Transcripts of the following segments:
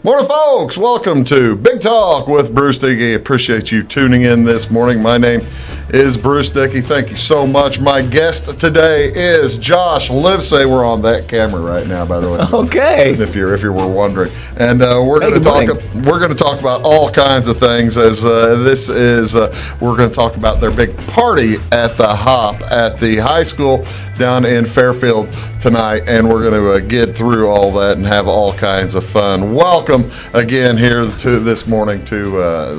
Morning, folks. Welcome to Big Talk with Bruce Dickey. Appreciate you tuning in this morning. My name is Bruce Dickey. Thank you so much. My guest today is Josh Livesay. We're on that camera right now, by the way. Okay. If you were wondering, and we're going to talk about all kinds of things. As we're going to talk about their big party at the Hop at the high school down in Fairfield tonight, and we're going to get through all that and have all kinds of fun. Welcome again here to this morning to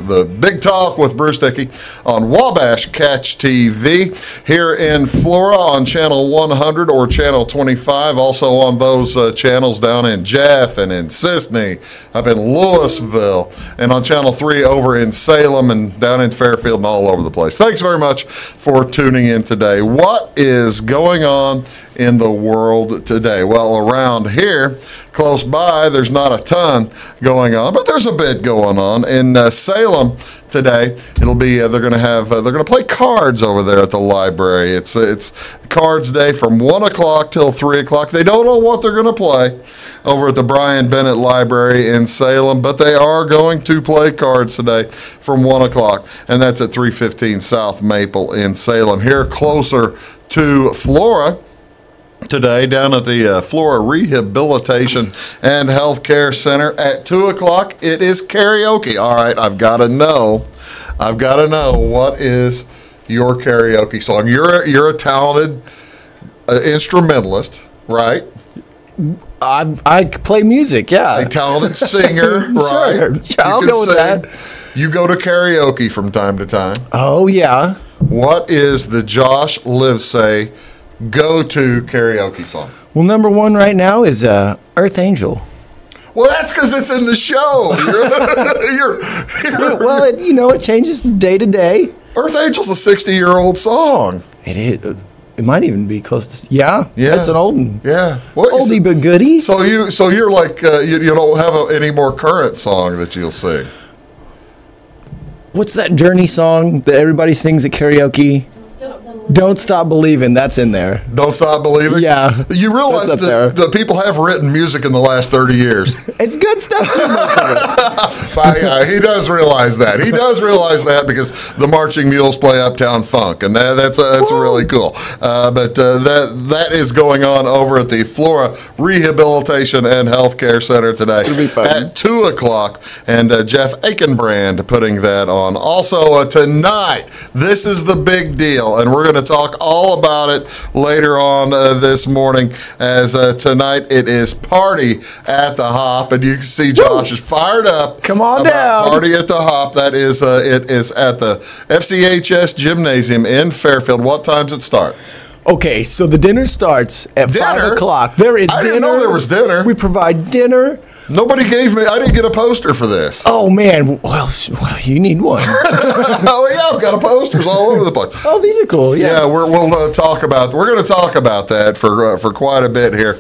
the Big Talk with Bruce Dickey on Wabash Catch TV here in Flora on channel 100 or channel 25. Also on those channels down in Jeff and in Sisney, up in Louisville, and on channel 3 over in Salem and down in Fairfield and all over the place. Thanks very much for tuning in today. What is going on in the world today? Well, around here, close by, there's not a ton going on, but there's a bit going on in Salem today. It'll be they're going to play cards over there at the library. It's Cards Day from 1 o'clock till 3 o'clock. They don't know what they're going to play over at the Brian Bennett Library in Salem, but they are going to play cards today from 1 o'clock, and that's at 315 South Maple in Salem. Here closer to Flora today, down at the Flora Rehabilitation and Healthcare Center at 2 o'clock, it is karaoke. All right, I've got to know what is your karaoke song. You're a talented instrumentalist, right? I play music, yeah. A talented singer, right? Sure, I'll go with that. You go to karaoke from time to time. Oh, yeah. What is the Josh Livesay go-to karaoke song? Well, number one right now is Earth Angel. Well, that's because it's in the show. Well, it changes day to day. Earth Angel's a 60-year-old song. It is. It might even be close to. Yeah. That's an old one. Yeah. Well, oldie but goodie. So you're like you don't have any more current song that you'll sing. What's that Journey song that everybody sings at karaoke? Don't Stop Believing. That's in there. Don't Stop Believing? Yeah. You realize that the people have written music in the last 30 years. It's good stuff, too, most of it. He does realize that. He does realize that because the Marching Mules play Uptown Funk, and that's really cool. But that is going on over at the Flora Rehabilitation and Healthcare Center today at 2 o'clock, and Jeff Aikenbrand putting that on. Also, tonight, this is the big deal, and we're going to talk all about it later on this morning, as tonight it is Party at the Hop, and you can see Josh is fired up. Come on about down. Party at the Hop. That is, it is at the FCHS Gymnasium in Fairfield. What time's it start? Okay, so the dinner starts at 5 o'clock. There is dinner. I didn't know there was dinner. We provide dinner. Nobody I didn't get a poster for this. Oh, man. Well, you need one. Oh, yeah, I've got posters all over the place. Oh, these are cool. Yeah, we're going to talk about that for quite a bit here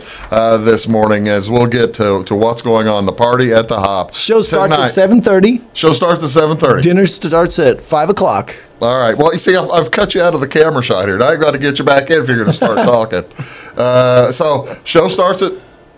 this morning, as we'll get to what's going on, the Party at the Hop. Show starts at 7:30. Show starts at 7:30. Dinner starts at 5 o'clock. All right. Well, you see, I've cut you out of the camera shot here. Now I've got to get you back in if you're going to start talking. So, show starts at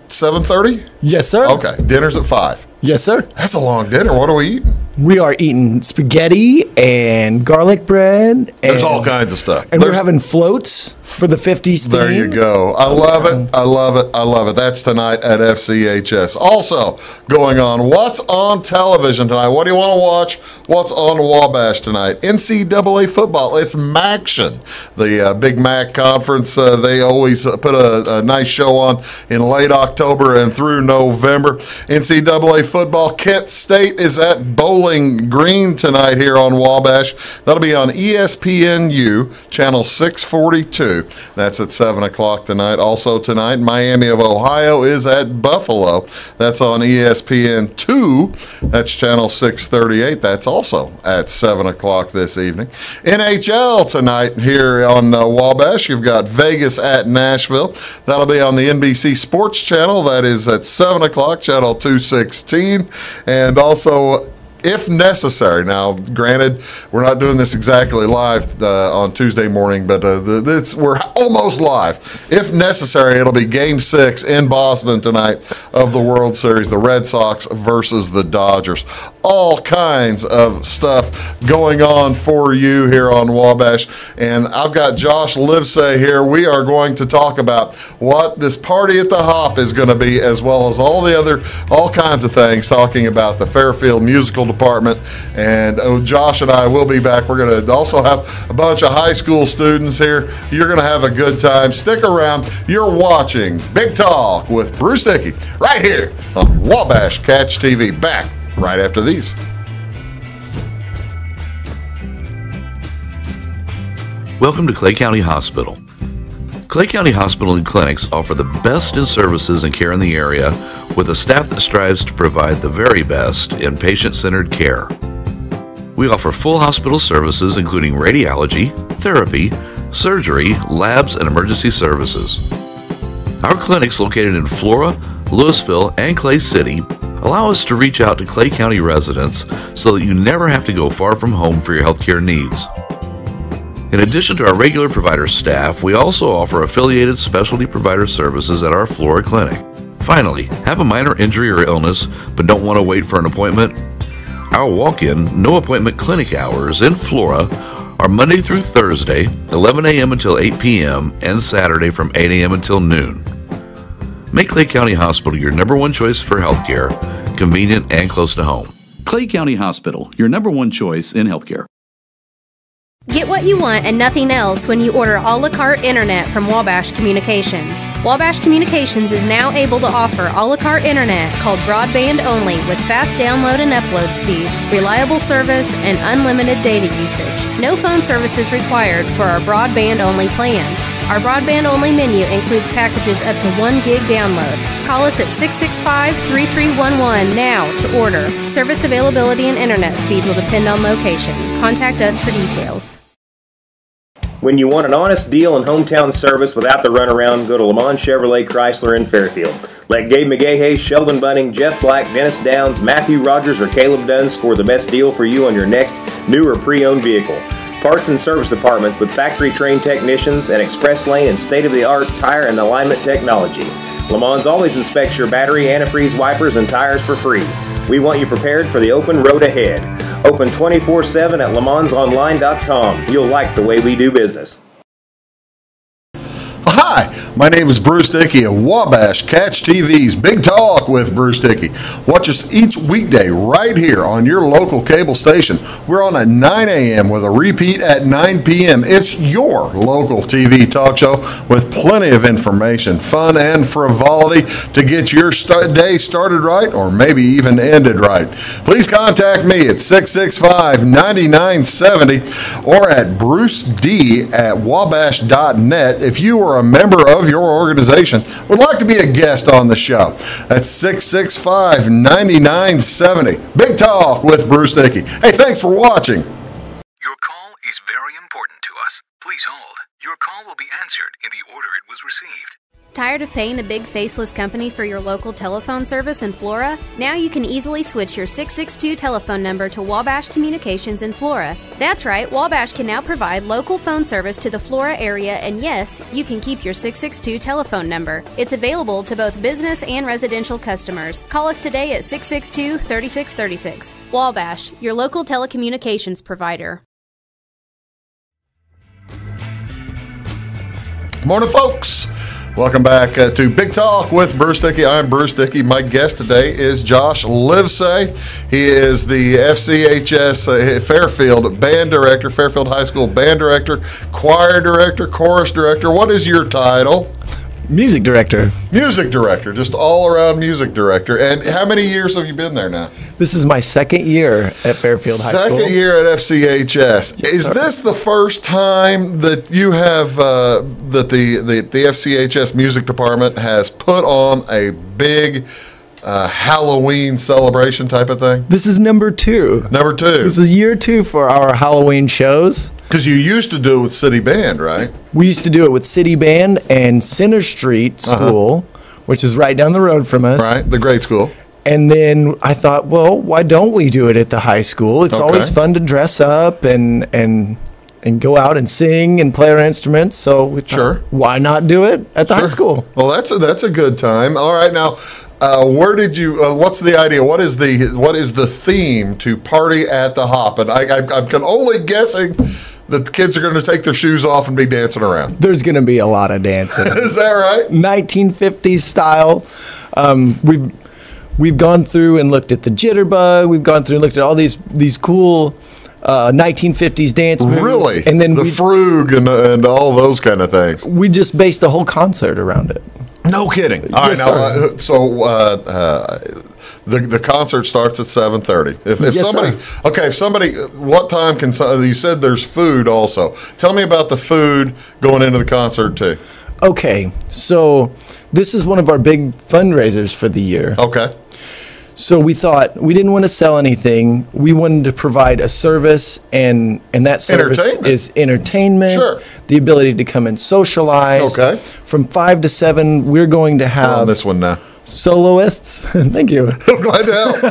7:30? Yes, sir. Okay. Dinner's at 5. Yes, sir. That's a long dinner. What are we eating? We are eating spaghetti and garlic bread. There's all kinds of stuff. And we're having floats for the 50s theme. There you go. I love it. I love it. I love it. That's tonight at FCHS. Also going on, what's on television tonight? What do you want to watch? What's on Wabash tonight? NCAA football. It's MACtion, the Big Mac Conference. They always put a nice show on in late October and through November. NCAA football. Kent State is at Bowling Green tonight here on Wabash. That'll be on ESPNU, channel 642. That's at 7 o'clock tonight. Also tonight, Miami of Ohio is at Buffalo. That's on ESPN2. That's channel 638. That's also at 7 o'clock this evening. NHL tonight here on Wabash. You've got Vegas at Nashville. That'll be on the NBC Sports Channel. That is at 7 o'clock, channel 216. And also if necessary. Now, granted, we're not doing this exactly live on Tuesday morning, but we're almost live. If necessary, it'll be Game 6 in Boston tonight of the World Series, the Red Sox versus the Dodgers. All kinds of stuff going on for you here on Wabash, and I've got Josh Livesay here. We are going to talk about what this party at the Hop is going to be, as well as all kinds of things, talking about the Fairfield Musical Department. And Josh and I will be back. We're going to also have a bunch of high school students here. You're going to have a good time. Stick around. You're watching Big Talk with Bruce Dickey right here on Wabash Catch TV. Back right after these. Welcome to Clay County Hospital. Clay County Hospital and Clinics offer the best in services and care in the area, with a staff that strives to provide the very best in patient-centered care. We offer full hospital services including radiology, therapy, surgery, labs, and emergency services. Our clinics located in Flora, Louisville, and Clay City allow us to reach out to Clay County residents so that you never have to go far from home for your healthcare needs. In addition to our regular provider staff, we also offer affiliated specialty provider services at our Flora clinic. Finally, have a minor injury or illness but don't want to wait for an appointment? Our walk-in, no-appointment clinic hours in Flora are Monday through Thursday, 11 a.m. until 8 p.m., and Saturday from 8 a.m. until noon. Make Clay County Hospital your number one choice for healthcare, convenient and close to home. Clay County Hospital, your number one choice in healthcare. Get what you want and nothing else when you order a la carte internet from Wabash Communications. Wabash Communications is now able to offer a la carte internet called broadband only, with fast download and upload speeds, reliable service, and unlimited data usage. No phone service is required for our broadband only plans. Our broadband only menu includes packages up to 1 gig download. Call us at 665-3311 now to order. Service availability and internet speed will depend on location. Contact us for details. When you want an honest deal and hometown service without the runaround, go to Lamont Chevrolet Chrysler in Fairfield. Let Gabe McGahey, Sheldon Bunning, Jeff Black, Dennis Downs, Matthew Rogers, or Caleb Dunn score the best deal for you on your next new or pre-owned vehicle. Parts and service departments with factory-trained technicians and express lane and state-of-the-art tire and alignment technology. Lamont always inspects your battery, antifreeze, wipers, and tires for free. We want you prepared for the open road ahead. Open 24/7 at LeMansOnline.com. You'll like the way we do business. Hi, my name is Bruce Dickey of Wabash Catch TV's Big Talk with Bruce Dickey. Watch us each weekday right here on your local cable station. We're on at 9 a.m. with a repeat at 9 p.m. It's your local TV talk show with plenty of information, fun, and frivolity to get your day started right or maybe even ended right. Please contact me at 665-9970 or at bruced@wabash.net if you are a member of your organization would like to be a guest on the show. That's 665-9970. Big Talk with Bruce Dickey. Hey, thanks for watching. Your call is very important to us. Please hold. Your call will be answered in the order it was received. Tired of paying a big faceless company for your local telephone service in Flora? Now you can easily switch your 662 telephone number to Wabash Communications in Flora. That's right, Wabash can now provide local phone service to the Flora area, and yes, you can keep your 662 telephone number. It's available to both business and residential customers. Call us today at 662-3636. Wabash, your local telecommunications provider. Morning, folks. Welcome back to Big Talk with Bruce Dickey. I'm Bruce Dickey. My guest today is Josh Livesay. He is the FCHS Fairfield band director, Fairfield High School band director, choir director, chorus director. What is your title? Music director. Music director, just all-around music director. And how many years have you been there now? This is my second year at Fairfield High School. Second year at FCHS. Yes, is this the first time that you have, that the FCHS music department has put on a big Halloween celebration type of thing? This is number 2. Number 2. This is year 2 for our Halloween shows. Because you used to do it with City Band, right? We used to do it with City Band and Center Street School, which is right down the road from us. Right, the great school. And then I thought, well, why don't we do it at the high school? It's always fun to dress up and go out and sing and play our instruments. So we thought, why not do it at the high school? Well, that's a good time. All right, now, where did you? What's the idea? What is the theme to Party at the Hop? And I can only guessing that the kids are going to take their shoes off and be dancing around. There's going to be a lot of dancing. Is that right? 1950s style. We've gone through and looked at the jitterbug. We've gone through and looked at all these cool 1950s dance moves. Really? And then the frug and all those kind of things. We just based the whole concert around it. No kidding. All right, now, the concert starts at 7:30. If somebody, what time can you said there's food also? Tell me about the food going into the concert too. Okay, so this is one of our big fundraisers for the year. Okay. So we thought we didn't want to sell anything. We wanted to provide a service, and that service is entertainment. Sure. The ability to come and socialize. Okay. From 5 to 7, we're going to have on this one now. Soloists. Thank you. I'm glad to help.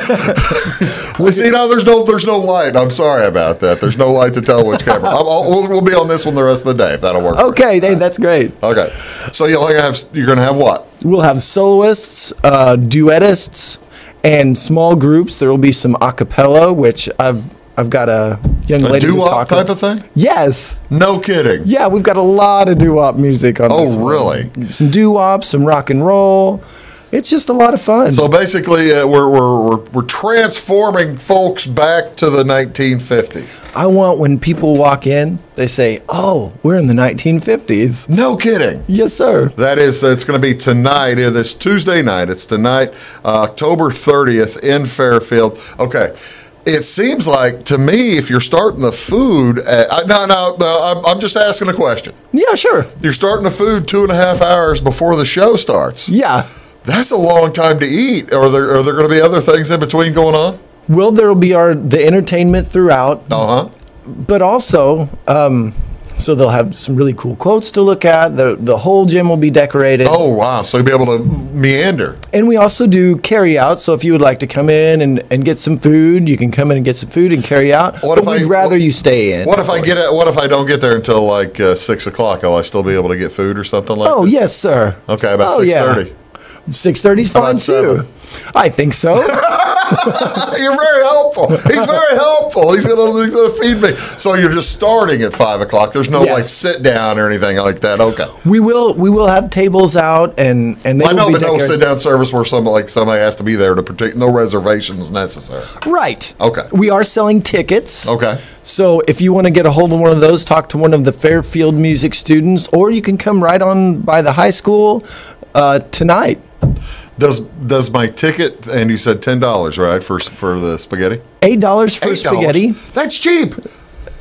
Well, see, now there's no light. I'm sorry about that. There's no light to tell which camera. We'll be on this one the rest of the day if that'll work. Okay, that's great. Okay, so you're going to have what? We'll have soloists, duettists, and small groups. There will be some a cappella, which I've got a young lady to talk doo-wop type of thing? Yes. No kidding. Yeah, we've got a lot of doo-wop music on this one. Oh, really? Some doo-wop, some rock and roll. It's just a lot of fun. So basically, we're transforming folks back to the 1950s. I want when people walk in, they say, "Oh, we're in the 1950s." No kidding. Yes, sir. It's going to be tonight, this Tuesday night. It's tonight, October 30th in Fairfield. Okay. It seems like to me, if you're starting the food, I'm just asking a question. Yeah, sure. You're starting the food 2.5 hours before the show starts. Yeah. That's a long time to eat. Are there going to be other things in between going on? Well, there will be the entertainment throughout. But also, so they'll have some really cool quotes to look at. The whole gym will be decorated. Oh, wow. So you'll be able to meander. And we also do carry out. So if you would like to come in and get some food, you can come in and get some food and carry out. We'd rather you stay in. What if I don't get there until like 6 o'clock? Will I still be able to get food or something like that? Oh, yes, sir. Okay, about 6:30. Yeah. 6:30 is fine, too. I think so. You're very helpful. He's very helpful. He's gonna feed me. So you're just starting at 5 o'clock. There's no like sit down or anything like that. Okay. We will have tables out and they will be but no sit down service where somebody has to be there to protect. No reservations necessary. Right. Okay. We are selling tickets. Okay. So if you want to get a hold of one of those, talk to one of the Fairfield music students, or you can come right on by the high school tonight. Does my ticket, and you said $10, right, for the spaghetti? $8 for spaghetti. That's cheap.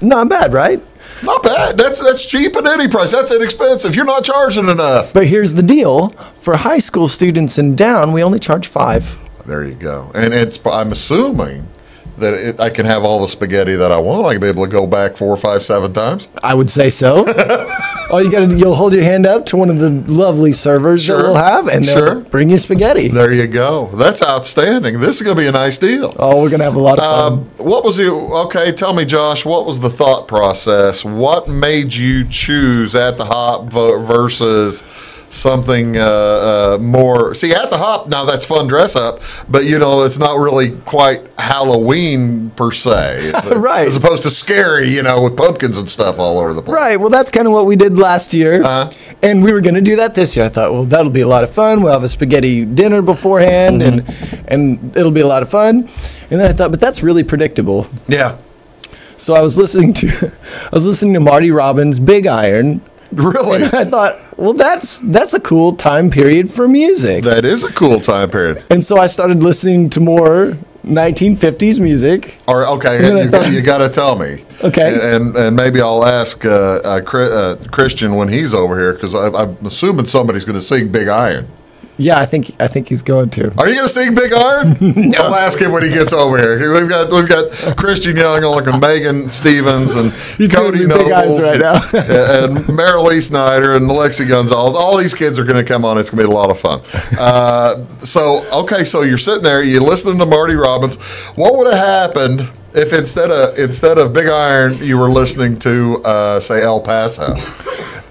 Not bad, right? Not bad. That's cheap at any price. That's inexpensive. You're not charging enough. But here's the deal. For high school students and down, we only charge $5. There you go. And I'm assuming that I can have all the spaghetti that I want. I can be able to go back 4, 5, 7 times. I would say so. You'll hold your hand up to one of the lovely servers that we'll have, and they'll bring you spaghetti. There you go. That's outstanding. This is going to be a nice deal. Oh, we're going to have a lot of fun. Tell me, Josh, what was the thought process? What made you choose At the Hop versus something more? See, At the Hop, now that's fun dress up, but it's not really quite Halloween per se. Right. As opposed to scary, with pumpkins and stuff all over the place. Right. Well, that's kind of what we did last year. And we were going to do that this year. I thought, well, that'll be a lot of fun. We'll have a spaghetti dinner beforehand, and it'll be a lot of fun. And then I thought, but that's really predictable. Yeah. So I was listening to Marty Robbins' Big Iron. Really? And I thought, well, that's a cool time period for music. That is a cool time period. And so I started listening to more 1950s music. You got to tell me. Okay. And maybe I'll ask Christian when he's over here, because I'm assuming somebody's going to sing Big Iron. Yeah, I think he's going to. Are you going to sing Big Iron? No. I'll ask him when he gets over here. We've got Christian Young, and Megan Stevens, and Kodie Nobles, right now. and Marylee Snyder, and Lex Gonzalez. All these kids are going to come on. It's going to be a lot of fun. So you're sitting there, you're listening to Marty Robbins. What would have happened if instead of Big Iron, you were listening to say El Paso?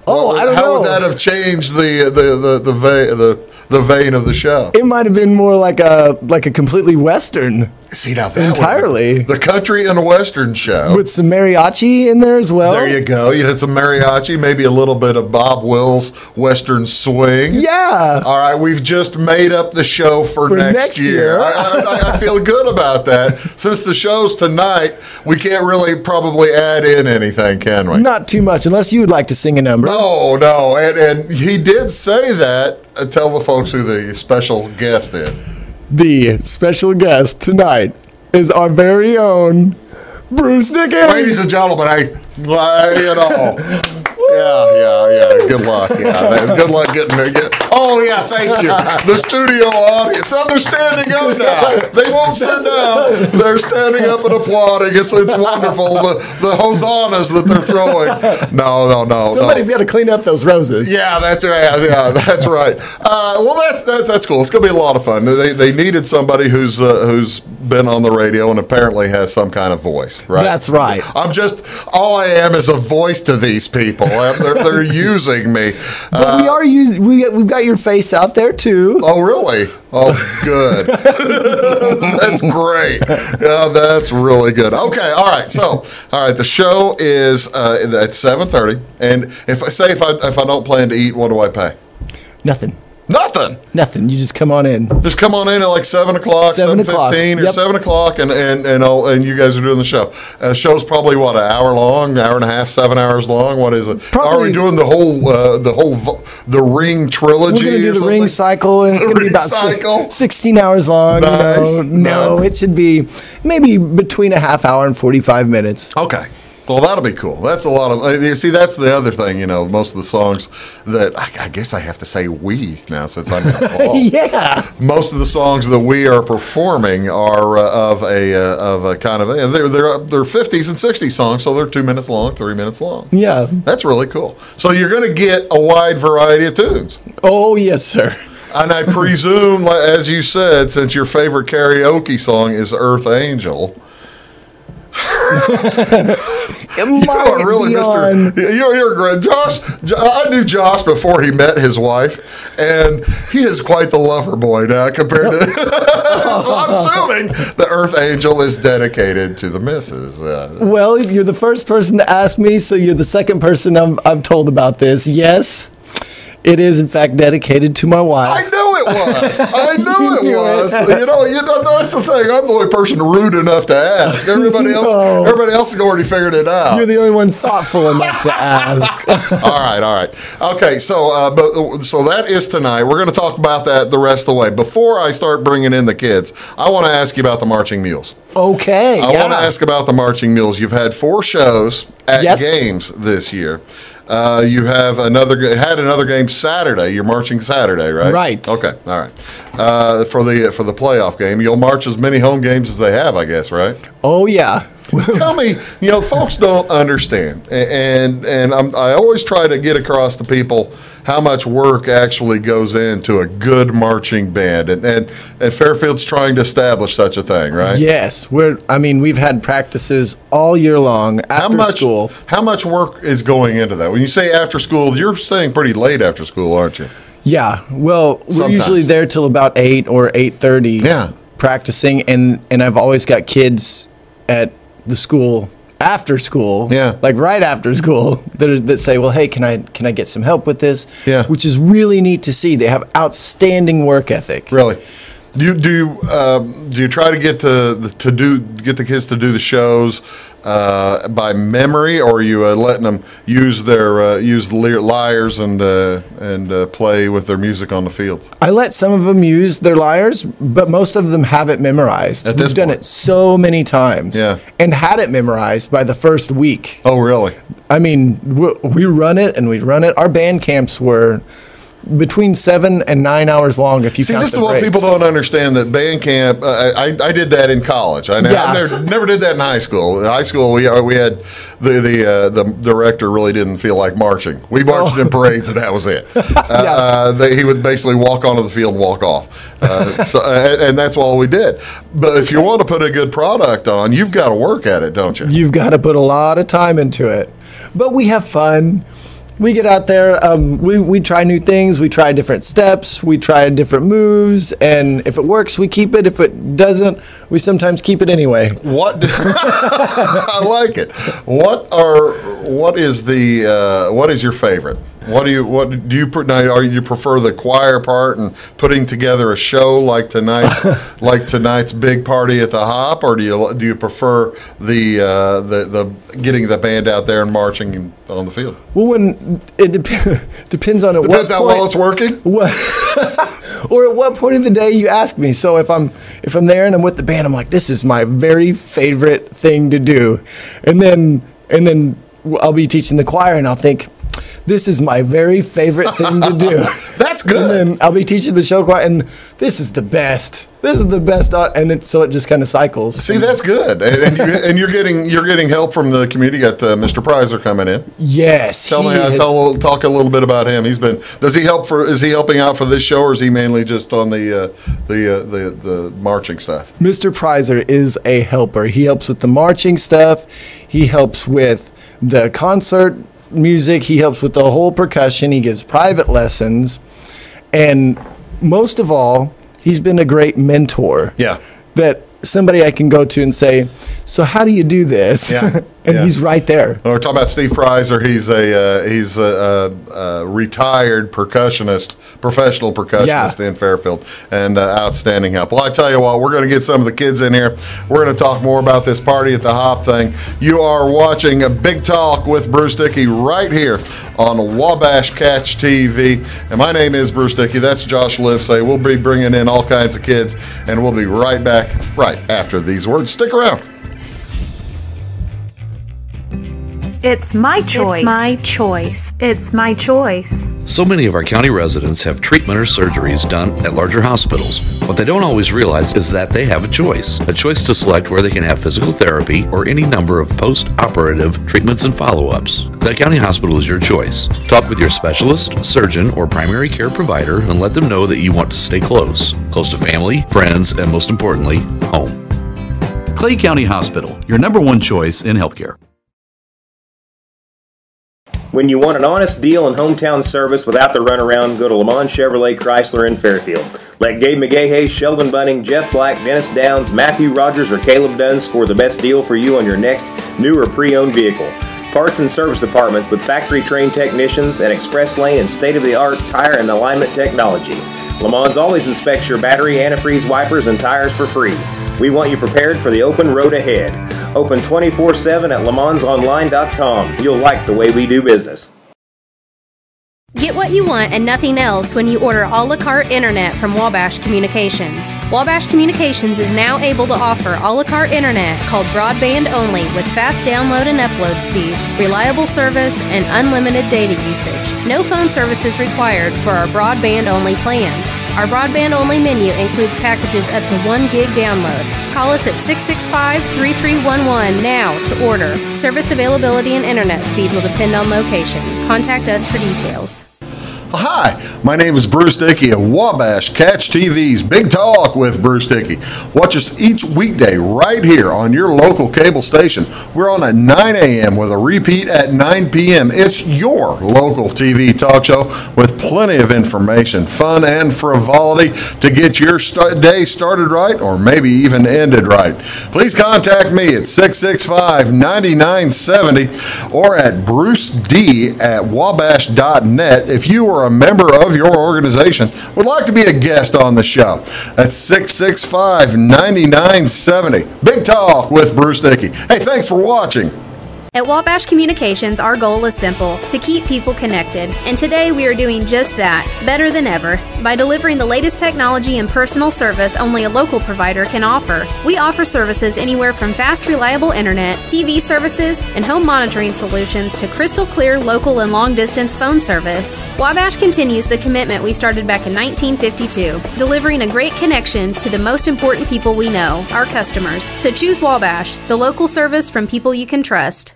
I don't know. How would that have changed the vein of the show? It might have been more like a completely Western. See, now that entirely the country and Western show with some mariachi in there as well. There you go. You had some mariachi, maybe a little bit of Bob Wills Western swing. Yeah. All right, we've just made up the show for next year. I feel good about that. Since the show's tonight, we can't really probably add in anything, can we? Not too much, unless you would like to sing a number. No, and he did say that. Tell the folks who the special guest is. The special guest tonight is our very own Bruce Dickey. Ladies and gentlemen, yeah. Good luck. Yeah, good luck getting there. Oh yeah, thank you. The studio audience, they're standing up now. They won't sit down. They're standing up and applauding. It's wonderful. The hosannas that they're throwing. No. Somebody's got to clean up those roses. Yeah, that's right. Yeah, that's right. Well, that's cool. It's gonna be a lot of fun. They needed somebody who's been on the radio and apparently has some kind of voice. Right. That's right. All I am is a voice to these people. They're using me. But we've got your face out there too. Oh, really? Oh, good. That's great. Yeah, that's really good. Okay, all right. So, the show is at 7:30, and if I don't plan to eat, what do I pay? Nothing. Nothing. You just come on in. Just come on in at like 7 o'clock, 7:15, or 7 o'clock, and you guys are doing the show. The show's probably what, an hour long, hour and a half, 7 hours long. What is it? Probably, are we doing the Ring trilogy? We're going to do the Ring cycle, and it's going to be about 16 hours long. Nice. No, it should be maybe between a half hour and 45 minutes. Okay. Well, that'll be cool. That's a lot of. You see, that's the other thing. Most of the songs that I guess I have to say we now since I'm involved. Yeah. Most of the songs that we are performing are of a kind of they're 50s and 60s songs, so they're 2 minutes long, 3 minutes long. Yeah. That's really cool. So you're going to get a wide variety of tunes. Oh yes, sir. And I presume, as you said, since your favorite karaoke song is Earth Angel. You are really Mr. You're great. Josh, I knew Josh before he met his wife, and he is quite the lover boy now compared to. So I'm assuming the Earth Angel is dedicated to the missus. Well, you're the first person to ask me, so you're the second person I've told about this. Yes, it is in fact dedicated to my wife. I know it was. That's the thing. I'm the only person rude enough to ask. Everybody else has already figured it out. You're the only one thoughtful enough to ask. All right. Okay, so that is tonight. We're going to talk about that the rest of the way. Before I start bringing in the kids, I want to ask you about the marching mules. Okay. I want to ask about the marching mules. You've had 4 shows at games this year. You have another game Saturday. You're marching Saturday, right? Right. Okay. All right. For the playoff game, you'll march as many home games as they have, I guess, right? Oh yeah. Tell me, folks don't understand, and I always try to get across to people how much work actually goes into a good marching band, and Fairfield's trying to establish such a thing, right? Yes, we've had practices all year long after school. How much work is going into that? When you say after school, you're staying pretty late after school, aren't you? Yeah. Well, we're usually there till about 8 or 8:30. Yeah. Practicing, and I've always got kids at the school after school, like right after school, that say, well, hey, can I get some help with this? Yeah. Which is really neat to see. They have outstanding work ethic. Really. Do you try to get the kids to do the shows by memory, or are you letting them use the lyres and play with their music on the fields? I let some of them use their lyres, but most of them have it memorized. We've done it so many times, and had it memorized by the first week. Oh, really? I mean, we run it and we run it. Our band camps were between 7 and 9 hours long if you count the breaks. See, this is what people don't understand, that band camp, I did that in college. I never did that in high school. In high school, we had the director really didn't feel like marching. We marched in parades, and that was it. He would basically walk onto the field and walk off. And that's all we did. But if you want to put a good product on, you've got to work at it, don't you? You've got to put a lot of time into it. But we have fun. We get out there, we try new things, we try different steps, we try different moves, and if it works, we keep it. If it doesn't, we sometimes keep it anyway. I like it. What is your favorite? Do you prefer the choir part and putting together a show like tonight's big party at the Hop, or do you prefer the getting the band out there and marching on the field? Well, when it depends on depends how well it's working. Or at what point of the day you ask me. So if I'm there and I'm with the band, I'm like, this is my very favorite thing to do, and then I'll be teaching the choir and I'll think, this is my very favorite thing to do. That's good. And then I'll be teaching the show choir, and this is the best. This is the best, and so it just kind of cycles. See, that's good, and you're getting help from the community. You got Mr. Prizer coming in. Yes. Talk a little bit about him. Is he helping out for this show, or is he mainly just on the marching stuff? Mr. Prizer is a helper. He helps with the marching stuff. He helps with the concert music. He helps with the whole percussion. He gives private lessons, and most of all, he's been a great mentor. Yeah. That somebody I can go to and say, so how do you do this? Yeah. And he's right there. Well, we're talking about Steve Prizer. He's a retired professional percussionist in Fairfield, and outstanding help. Well, I tell you what, we're going to get some of the kids in here. We're going to talk more about this party at the Hop thing. You are watching a Big Talk with Bruce Dickey right here on Wabash Catch TV. And my name is Bruce Dickey. That's Josh Livesay. We'll be bringing in all kinds of kids, and we'll be right back right after these words. Stick around. It's my choice. It's my choice. It's my choice. So many of our county residents have treatment or surgeries done at larger hospitals. What they don't always realize is that they have a choice to select where they can have physical therapy or any number of post-operative treatments and follow-ups. Clay County Hospital is your choice. Talk with your specialist, surgeon, or primary care provider and let them know that you want to stay close to family, friends, and most importantly, home. Clay County Hospital, your #1 choice in healthcare. When you want an honest deal and hometown service without the runaround, go to Lamont Chevrolet Chrysler in Fairfield. Let Gabe McGahey, Sheldon Bunning, Jeff Black, Dennis Downs, Matthew Rogers, or Caleb Dunn score the best deal for you on your next new or pre-owned vehicle. Parts and service departments with factory-trained technicians and express lane and state-of-the-art tire and alignment technology. Lamont always inspects your battery, antifreeze, wipers, and tires for free. We want you prepared for the open road ahead. Open 24/7 at LeMansOnline.com. You'll like the way we do business. Get what you want and nothing else when you order a la carte internet from Wabash Communications. Wabash Communications is now able to offer a la carte internet called broadband only with fast download and upload speeds, reliable service, and unlimited data usage. No phone services required for our broadband only plans. Our broadband only menu includes packages up to 1 gig download. Call us at 665-3311 now to order. Service availability and internet speed will depend on location. Contact us for details. Hi, my name is Bruce Dickey of Wabash Catch TV's Big Talk with Bruce Dickey. Watch us each weekday right here on your local cable station. We're on at 9 a.m. with a repeat at 9 p.m. It's your local TV talk show with plenty of information, fun, and frivolity to get your day started right or maybe even ended right. Please contact me at 665-9970 or at bruced@wabash.net if you are a member of your organization would like to be a guest on the show. That's 665-9970. Big Talk with Bruce Dickey. Hey, thanks for watching. At Wabash Communications, our goal is simple: to keep people connected. And today we are doing just that, better than ever, by delivering the latest technology and personal service only a local provider can offer. We offer services anywhere from fast, reliable internet, TV services, and home monitoring solutions to crystal clear local and long-distance phone service. Wabash continues the commitment we started back in 1952, delivering a great connection to the most important people we know, our customers. So choose Wabash, the local service from people you can trust.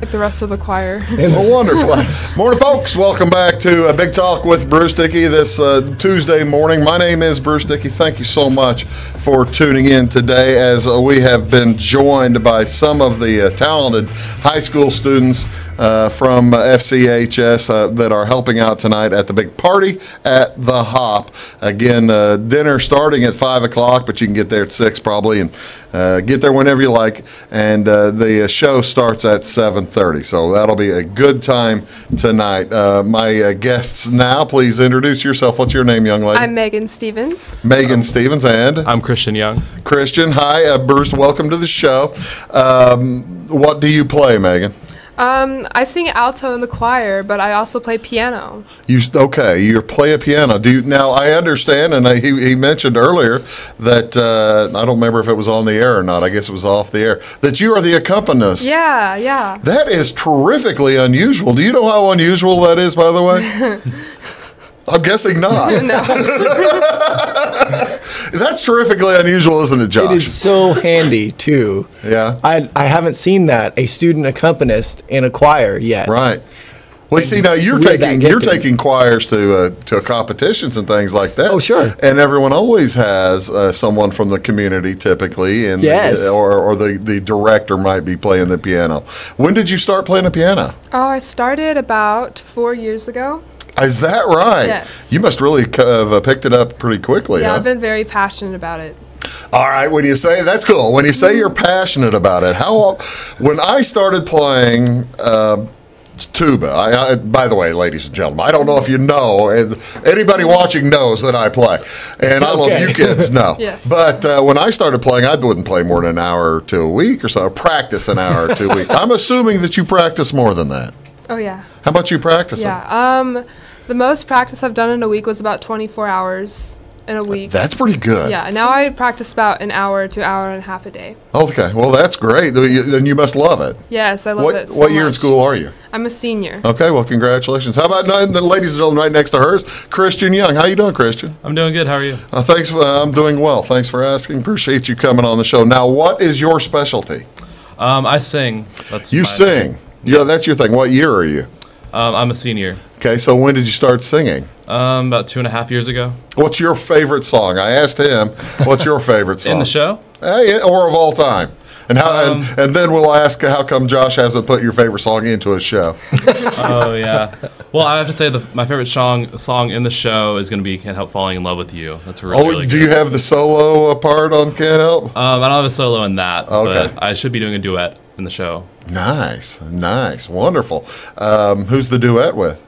Like the rest of the choir. Well, wonderful. Morning, folks. Welcome back to a Big Talk with Bruce Dickey this Tuesday morning. My name is Bruce Dickey. Thank you so much for tuning in today, as we have been joined by some of the talented high school students from FCHS that are helping out tonight at the big party at the Hop. Again, dinner starting at 5 o'clock, but you can get there at 6 probably, and get there whenever you like. And the show starts at 7:30, so that'll be a good time tonight. My guests now, please introduce yourself. What's your name, young lady? I'm Megan Stevens. Megan Stevens, and? I'm Christian Young. Christian, hi. Bruce, welcome to the show. What do you play, Megan? I sing alto in the choir, but I also play piano. You play a piano. Now I understand, and he mentioned earlier that I don't remember if it was on the air or not. I guess it was off the air. That you are the accompanist. Yeah. That is terrifically unusual. Do you know how unusual that is, by the way? I'm guessing not. No. That's terrifically unusual, isn't it, Josh? It is so handy, too. Yeah. I haven't seen that, a student accompanist in a choir yet. Right. Well, you see, now you're taking choirs to competitions and things like that. Oh, sure. And everyone always has someone from the community, typically, and yes. or the director might be playing the piano. When did you start playing the piano? Oh, I started about 4 years ago. Is that right? Yes. You must really have picked it up pretty quickly. Yeah, huh? I've been very passionate about it. All right, when you say that's cool. When you say you're passionate about it, when I started playing tuba, by the way, ladies and gentlemen, I don't know if you know, and anybody watching knows that I play, and I don't know if you kids know. Yes. But when I started playing, I wouldn't play more than an hour or two a week or so. Practice an hour or 2 a week. I'm assuming that you practice more than that. Oh yeah. How about you practicing? Yeah. The most practice I've done in a week was about 24 hours in a week. That's pretty good. Yeah. Now I practice about an hour to hour and a half a day. Okay. Well, that's great. Then you must love it. Yes, I love it so What year in much. school are you? I'm a senior. Okay. Well, congratulations. How about the ladies and gentlemen right next to hers, Christian Young? How you doing, Christian? I'm doing good. How are you? Thanks. I'm doing well. Thanks for asking. Appreciate you coming on the show. Now, what is your specialty? I sing. You sing. Yeah, that's your thing. What year are you? I'm a senior. Okay, so when did you start singing? About 2.5 years ago. What's your favorite song? I asked him, what's your favorite song? In the show? Or of all time. And and then we'll ask how come Josh hasn't put your favorite song into his show. Oh, yeah. Well, I have to say my favorite song in the show is going to be Can't Help Falling in Love with You. That's really do good. you have the solo part on Can't Help? I don't have a solo in that, okay. But I should be doing a duet in the show. Nice. Wonderful. Who's the duet with?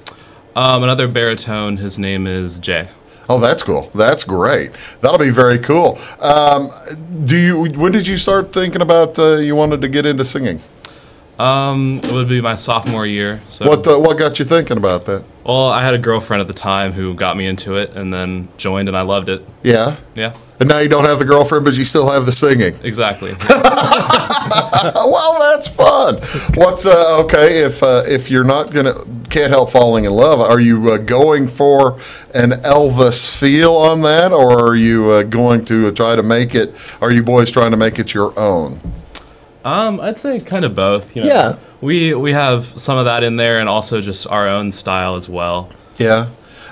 Another baritone. His name is Jay. Oh, that's cool. That's great. That'll be very cool. When did you start thinking about you wanted to get into singing? It would be my sophomore year. So What got you thinking about that? Well, I had a girlfriend at the time who got me into it, and then joined, and I loved it. Yeah. Yeah. And now you don't have the girlfriend, but you still have the singing. Exactly. Well, that's fun. What's okay if you're not can't help falling in love? Are you going for an Elvis feel on that, or are you going to try to make it? Are you boys trying to make it your own? I'd say kind of both. You know? Yeah. We have some of that in there, and also just our own style as well. Yeah.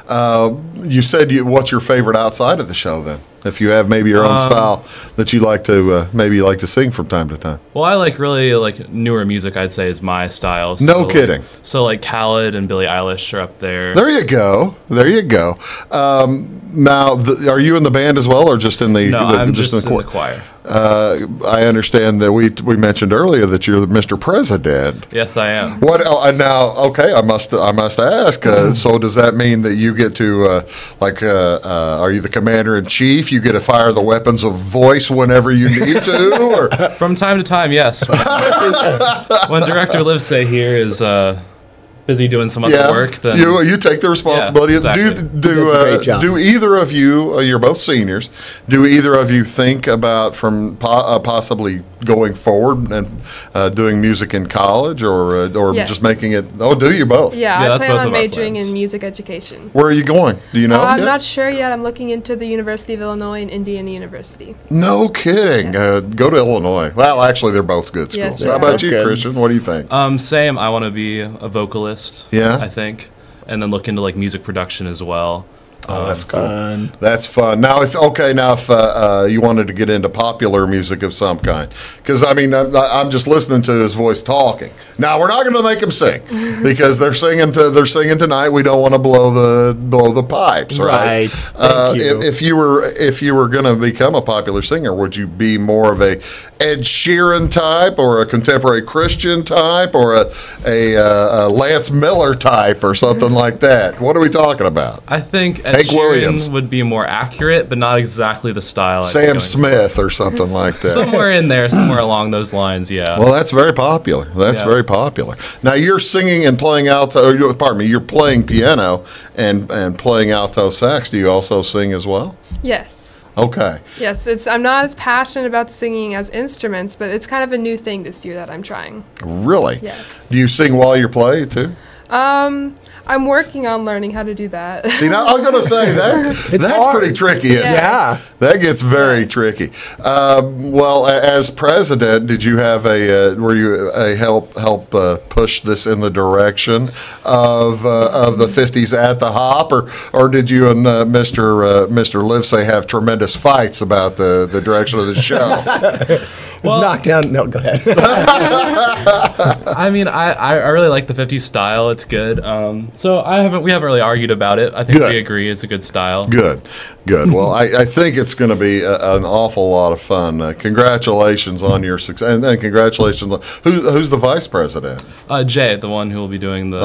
You said what's your favorite outside of the show then? If you have maybe your own style that you like to sing from time to time. Well, I really like newer music. I'd say is my style. So, no kidding. So like Khaled and Billie Eilish are up there. There you go. Now, are you in the band as well, or just in the? No, I'm just in the choir. I understand that we mentioned earlier that you're Mr. President. Yes, I am. What now? Okay, I must ask. So does that mean that you get to are you the commander in chief? You get to fire the weapons of voice whenever you need to, or from time to time, yes. When Director Livesay here is busy doing some other work, then you take the responsibility. Yeah, exactly. Do either of you? You're both seniors. Do either of you think about possibly going forward and doing music in college, or yes. just making it? Oh, do you both? Yeah, I plan on majoring in music education. Where are you going? Do you know? I'm not sure yet. I'm looking into the University of Illinois and Indiana University. No kidding. Yes. Go to Illinois. Well, actually, they're both good schools. Yes, how about you, Christian? What do you think? Same. I want to be a vocalist. Yeah, I think, and then look into like music production as well. Oh, that's cool. That's fun. Now, if you wanted to get into popular music of some kind, because I mean, I'm just listening to his voice talking. Now, we're not going to make him sing because they're singing tonight. We don't want to blow the pipes, right? Thank you. If you were going to become a popular singer, would you be more of a Ed Sheeran type, or a contemporary Christian type, or a Lance Miller type, or something like that? What are we talking about? I think Ed Sheeran would be more accurate, but not exactly the style. Sam Smith or something like that. Somewhere in there, somewhere along those lines, yeah. Well, that's very popular. Very popular. Now, you're singing and playing alto. Pardon me. You're playing piano and playing alto sax. Do you also sing as well? Yes. Okay. Yes, I'm not as passionate about singing as instruments, but it's kind of a new thing this year that I'm trying. Really? Yes. Do you sing while you play too? I'm working on learning how to do that. See, now I'm going to say that's pretty tricky. Yes. Yeah, that gets very tricky. Well, as president, did you have were you a help push this in the direction of the 50s at the Hop, or did you and Mr. Livesay have tremendous fights about the direction of the show? It's knocked down. No, go ahead. I mean, I really like the 50s style. It's good. So we haven't really argued about it. I think we agree it's a good style. Good. Well, I think it's going to be an awful lot of fun. Congratulations on your success, and congratulations. Who's the vice president? Jay, the one who will be doing the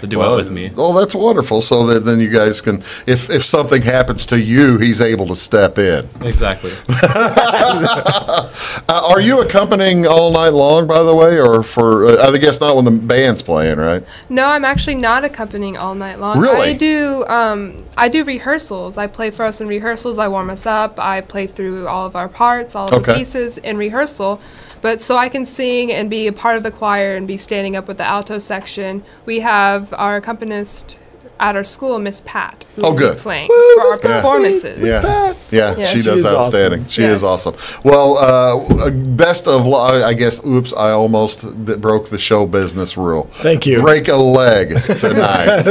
duet with me. Oh, that's wonderful. So that then you guys can, if something happens to you, he's able to step in. Exactly. Are you accompanying all night long, by the way, or for? I guess not when the band's playing, right? No, I'm actually not accompanying all night long. Really? I do rehearsals. I play for us in rehearsals. I warm us up. I play through all of our parts, all of the pieces in rehearsal. But so I can sing and be a part of the choir and be standing up with the alto section, we have our accompanist at our school, Miss Pat, who will be playing for our performances. Yeah, she does outstanding. Awesome. She is awesome. Well, best of luck. I guess, oops, I almost broke the show business rule. Thank you. Break a leg tonight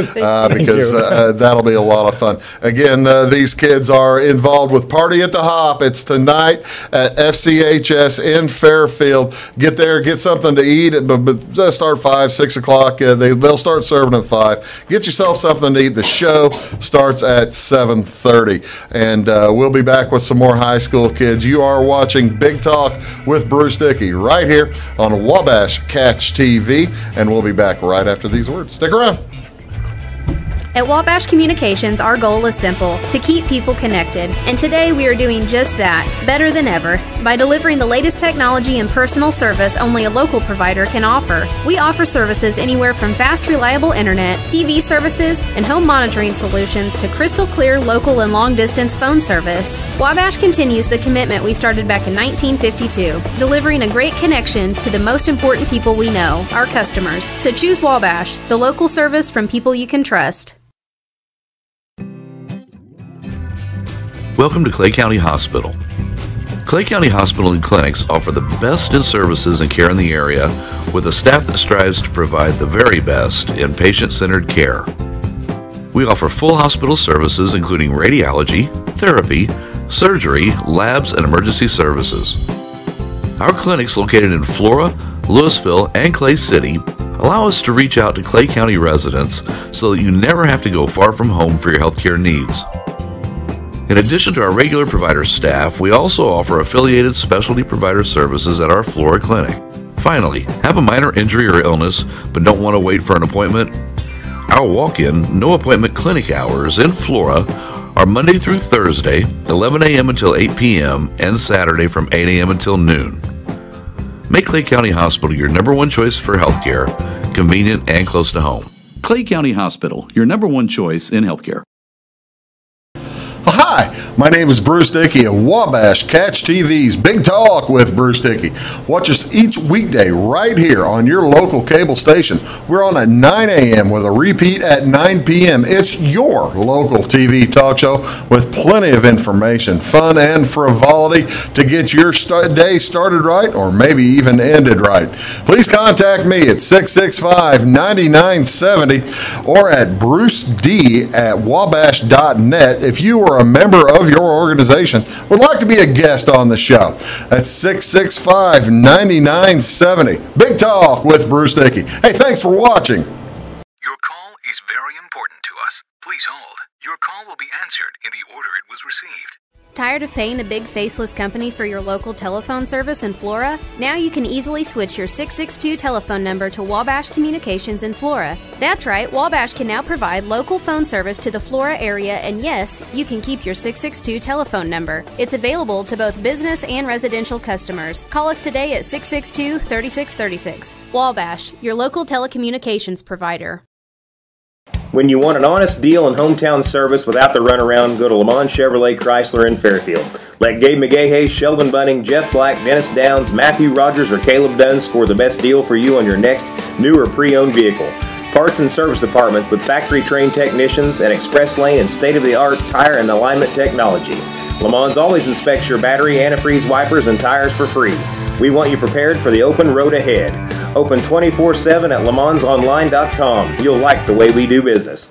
because that'll be a lot of fun. Again, these kids are involved with Party at the Hop. It's tonight at FCHS in Fairfield. Get there, get something to eat, but start 5, 6 o'clock. They'll start serving at 5. Get yourself something to eat. The show starts at 7:30, and we'll be back with some more high school kids. You are watching Big Talk with Bruce Dickey right here on Wabash Catch TV, and we'll be back right after these words. Stick around. At Wabash Communications, our goal is simple: to keep people connected. And today we are doing just that, better than ever, by delivering the latest technology and personal service only a local provider can offer. We offer services anywhere from fast, reliable internet, TV services, and home monitoring solutions to crystal clear local and long-distance phone service. Wabash continues the commitment we started back in 1952, delivering a great connection to the most important people we know, our customers. So choose Wabash, the local service from people you can trust. Welcome to Clay County Hospital. Clay County Hospital and Clinics offer the best in services and care in the area with a staff that strives to provide the very best in patient-centered care. We offer full hospital services including radiology, therapy, surgery, labs, and emergency services. Our clinics located in Flora, Louisville, and Clay City allow us to reach out to Clay County residents so that you never have to go far from home for your healthcare needs. In addition to our regular provider staff, we also offer affiliated specialty provider services at our Flora clinic. Finally, have a minor injury or illness but don't want to wait for an appointment? Our walk-in, no-appointment clinic hours in Flora are Monday through Thursday, 11 a.m. until 8 p.m., and Saturday from 8 a.m. until noon. Make Clay County Hospital your #1 choice for healthcare, convenient and close to home. Clay County Hospital, your #1 choice in healthcare. Hi, my name is Bruce Dickey of Wabash Catch TV's Big Talk with Bruce Dickey. Watch us each weekday right here on your local cable station. We're on at 9 a.m. with a repeat at 9 p.m. It's your local TV talk show with plenty of information, fun, and frivolity to get your day started right or maybe even ended right. Please contact me at 665-9970 or at bruced@wabash.net if you are a member of your organization would like to be a guest on the show. That's 665-9970. Big Talk with Bruce Dickey. Hey, thanks for watching. Your call is very important to us. Please hold. Your call will be answered in the order it was received. Tired of paying a big faceless company for your local telephone service in Flora? Now you can easily switch your 662 telephone number to Wabash Communications in Flora. That's right, Wabash can now provide local phone service to the Flora area, and yes, you can keep your 662 telephone number. It's available to both business and residential customers. Call us today at 662-3636. Wabash, your local telecommunications provider. When you want an honest deal and hometown service without the runaround, go to Lamont Chevrolet Chrysler in Fairfield. Let Gabe McGahey, Sheldon Bunning, Jeff Black, Dennis Downs, Matthew Rogers, or Caleb Dunn score the best deal for you on your next new or pre-owned vehicle. Parts and service departments with factory-trained technicians and express lane and state-of-the-art tire and alignment technology. Lamont's always inspects your battery, antifreeze, wipers, and tires for free. We want you prepared for the open road ahead. Open 24/7 at LeMansOnline.com. You'll like the way we do business.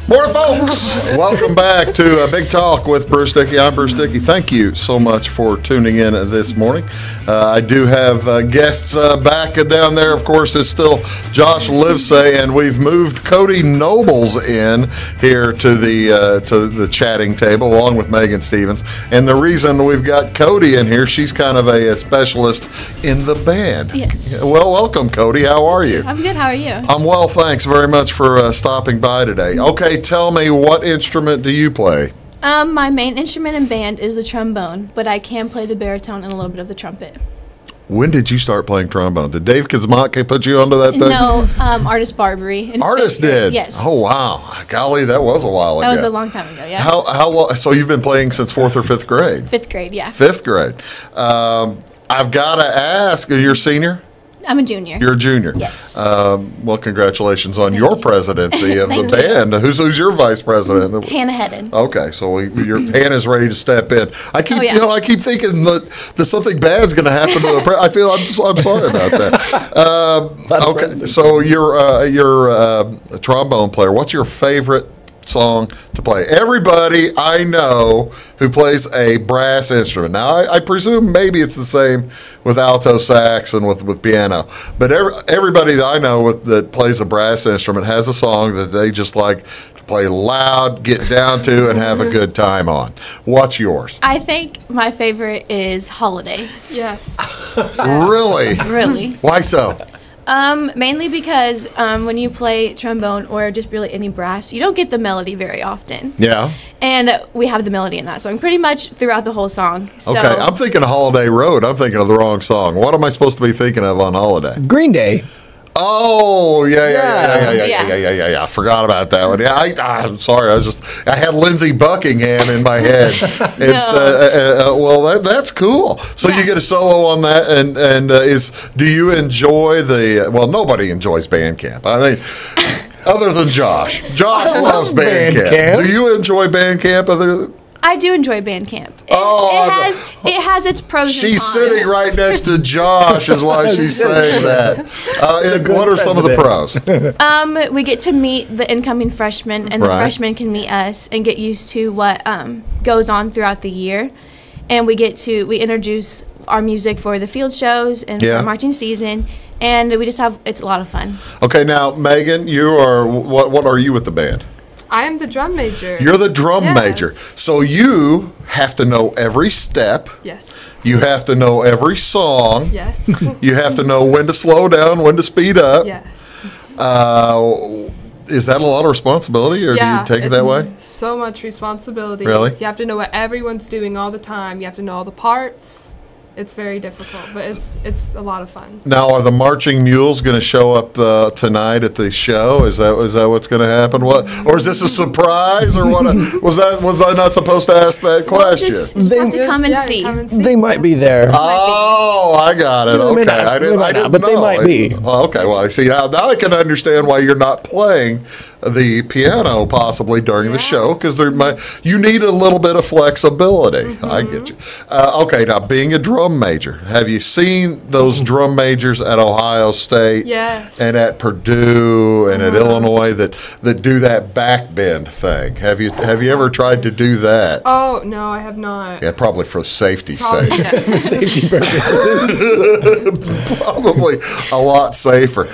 More folks, welcome back to Big Talk with Bruce Dickey. I'm Bruce Dickey. Thank you so much for tuning in this morning. I do have guests back down there. Of course, it's still Josh Livesay, and we've moved Kodie Nobles in here to the chatting table along with Megan Stevens. And the reason we've got Kodie in here, she's kind of a specialist in the band. Yes. Well, welcome, Kodie. How are you? I'm good. How are you? I'm well, thanks very much for stopping by today. Okay, tell me, what instrument do you play? My main instrument in band is the trombone, but I can play the baritone and a little bit of the trumpet. When did you start playing trombone? Did Dave Kazmatke put you onto that thing? No, Artist Barbary. Artist did? Yes. Oh, wow. Golly, that was a while ago. That was a long time ago, yeah. How long? So you've been playing since 4th or 5th grade? 5th grade, yeah. 5th grade. I've got to ask, you're a senior? I'm a junior. You're a junior. Yes. Well, congratulations on your presidency of the band. Who's your vice president? Hannah Hedden. Okay, so your Hannah's ready to step in. I keep, I keep thinking that something bad's going to happen to the I feel I'm sorry about that. Okay, so you're a trombone player. What's your favorite song to play? Everybody I know who plays a brass instrument. Now, I presume maybe it's the same with alto sax and with piano, but everybody that I know that plays a brass instrument has a song that they just like to play loud, get down to, and have a good time on. What's yours? I think my favorite is Holiday. Yes. Really? Really. Why so? Mainly because when you play trombone or just really any brass, you don't get the melody very often. Yeah. And we have the melody in that song pretty much throughout the whole song. So. Okay, I'm thinking of Holiday Road. I'm thinking of the wrong song. What am I supposed to be thinking of on Holiday? Green Day. Oh, yeah. I forgot about that one. Yeah, I'm sorry. I had Lindsey Buckingham in my head. It's well, that's cool. So you get a solo on that, and do you enjoy well, nobody enjoys band camp. I mean, other than Josh. Josh loves band camp. Do you enjoy band camp? I do enjoy band camp. It has its pros and cons. She's sitting right next to Josh is why she's saying that. What are some of the pros? We get to meet the incoming freshmen, and the freshmen can meet us and get used to what goes on throughout the year. And we introduce our music for the field shows and for marching season. and we just it's a lot of fun. Okay, now Megan, you are what are you with the band? I am the drum major. You're the drum major. So you have to know every step. Yes. You have to know every song. Yes. You have to know when to slow down, when to speed up. Yes. Is that a lot of responsibility, or do you take it that way? So much responsibility. Really? You have to know what everyone's doing all the time. You have to know all the parts. It's very difficult, but it's a lot of fun. Now, are the marching mules going to show up tonight at the show? Is that what's going to happen? Or is this a surprise? Or what? Was I not supposed to ask that question? Just have to come and see. They might be there. Oh, I got it. Okay, I didn't know. But they might be. Okay, well, I see now I can understand why you're not playing the piano possibly during the show, because you need a little bit of flexibility. I get you. Okay, now being a drum major, have you seen those drum majors at Ohio State and at Purdue and at Illinois that do that back bend thing? Have you ever tried to do that? Oh no, I have not. Yeah, probably for safety's sake. Yes. Safety purposes. Probably a lot safer.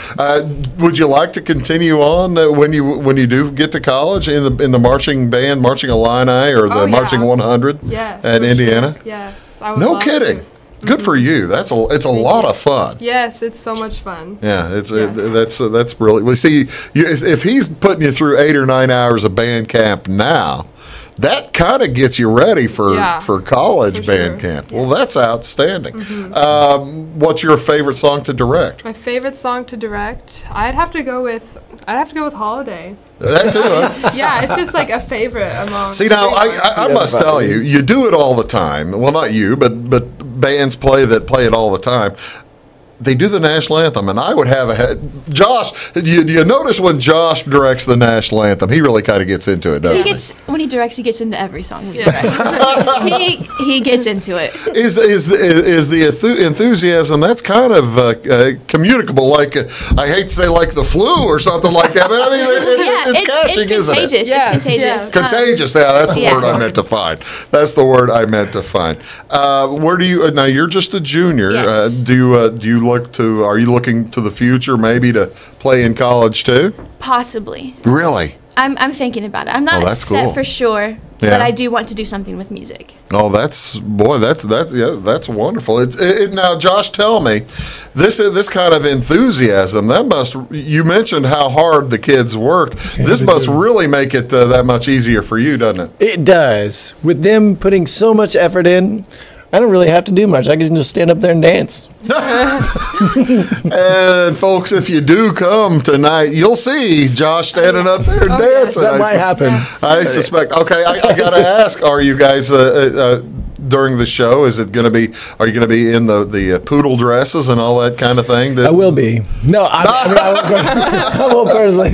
Would you like to continue on when you do get to college in the marching band, Marching Illini, or the Marching 100 at Indiana? Sure. Yes, I would No love kidding. to. Good for you. It's a lot of fun. Yes, it's so much fun. Yeah, that's brilliant. Well, see, if he's putting you through 8 or 9 hours of band camp now, that kind of gets you ready for college band camp. Well, that's outstanding. What's your favorite song to direct? My favorite song to direct, I'd have to go with Holiday. That too, huh? Yeah, it's just like a favorite among. See, now I must tell you, you do it all the time. Well, not you, but bands play it all the time. They do the national anthem, and I would have Josh. You notice when Josh directs the national anthem, he really kind of gets into it, doesn't he? When he directs, he gets into every song we direct. he gets into it. Is the enthusiasm that's kind of communicable? Like I hate to say like the flu or something like that, but I mean it's catching, isn't it? It's contagious. Yes. Contagious. Yeah, that's the word I meant to find. That's the word I meant to find. Where do you now? You're just a junior. Yes. Are you looking to the future maybe to play in college too? Possibly. Really? I'm thinking about it. I'm not set for sure, but I do want to do something with music. Oh, that's wonderful. Now, Josh, tell me, this kind of enthusiasm, you mentioned how hard the kids work. This must really make it that much easier for you, doesn't it? It does. With them putting so much effort in, I don't really have to do much. I can just stand up there and dance. And folks, if you do come tonight, you'll see Josh standing up there and dancing. That might happen. I suspect. Okay, I got to ask: are you guys during the show? Are you going to be in the poodle dresses and all that kind of thing? I will be. No, I won't personally.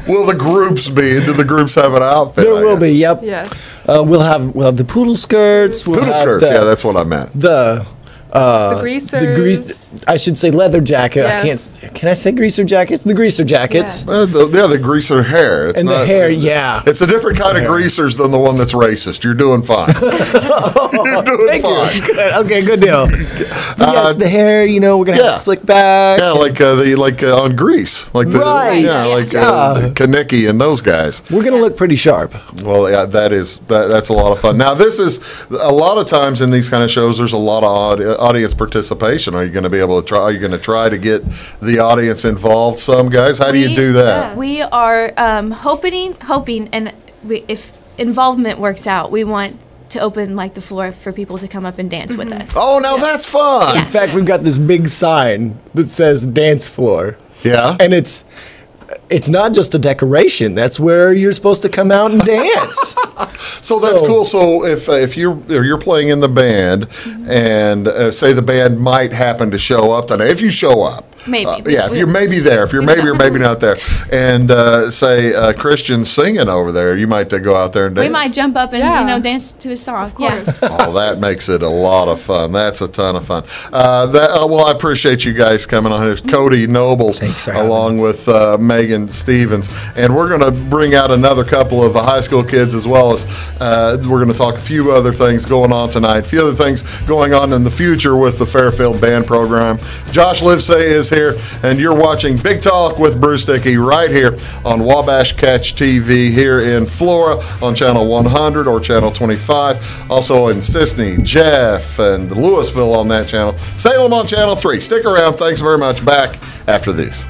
Will the groups be? Do the groups have an outfit? There will be. Yep. Yes. We'll have the poodle skirts. Yeah, that's what I meant. The greasers. I should say leather jacket. Yes. Can I say greaser jackets? The greaser jackets. Yeah, the greaser hair. The hair, yeah. It's a different kind of greasers than the one that's racist. You're doing fine. You're doing fine. Good. Okay, good deal. It's the hair. We're gonna have slick back. Yeah, like on Grease, like Konecki and those guys. We're gonna look pretty sharp. Well, yeah, that's a lot of fun. Now, this is a lot of times in these kind of shows. There's a lot of audience participation. Are you going to be able to try? Are you going to try to get the audience involved? Some guys. How do you do that? We are hoping, and if involvement works out, we want to open the floor for people to come up and dance with us. Oh, now that's fun. In fact, we've got this big sign that says "dance floor." Yeah, and it's not just a decoration. That's where you're supposed to come out and dance. So that's cool. So if you're playing in the band, and say the band might happen to show up today, if you show up, maybe if you're maybe there, if you're maybe or maybe not there, and say Christian's singing over there, you might go out there and dance. We might jump up and dance to his song. Yeah. Oh, that makes it a lot of fun. That's a ton of fun. Well, I appreciate you guys coming on here. Kodie Nobles, along with Megan Stevens, and we're going to bring out another couple of high school kids as well as we're going to talk a few other things going on tonight, a few other things going on in the future with the Fairfield band program. Josh Livesay is is here, and you're watching Big Talk with Bruce Dickey right here on Wabash Catch TV here in Flora on Channel 100 or Channel 25. Also in Sisney, Jeff, and Louisville on that channel. Salem on Channel 3. Stick around. Thanks very much. Back after these.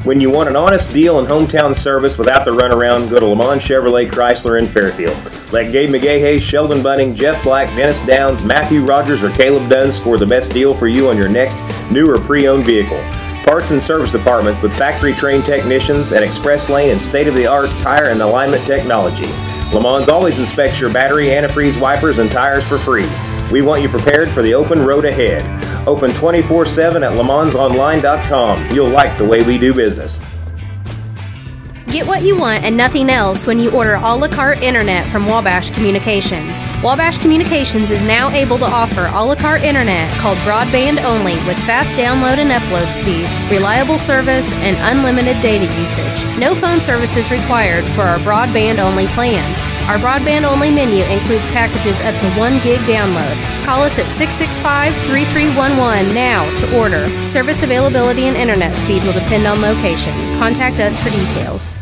When you want an honest deal and hometown service without the runaround, go to Lamont Chevrolet Chrysler in Fairfield. Let Gabe McGahey, Sheldon Bunning, Jeff Black, Dennis Downs, Matthew Rogers, or Caleb Dunn score the best deal for you on your next new or pre-owned vehicle. Parts and service departments with factory-trained technicians and express lane and state-of-the-art tire and alignment technology. Lamont always inspects your battery, antifreeze, wipers, and tires for free. We want you prepared for the open road ahead. Open 24/7 at LeMansOnline.com. You'll like the way we do business. Get what you want and nothing else when you order a la carte internet from Wabash Communications. Wabash Communications is now able to offer a la carte internet called broadband only with fast download and upload speeds, reliable service, and unlimited data usage. No phone service is required for our broadband only plans. Our broadband only menu includes packages up to 1 gig download. Call us at 665-3311 now to order. Service availability and internet speed will depend on location. Contact us for details.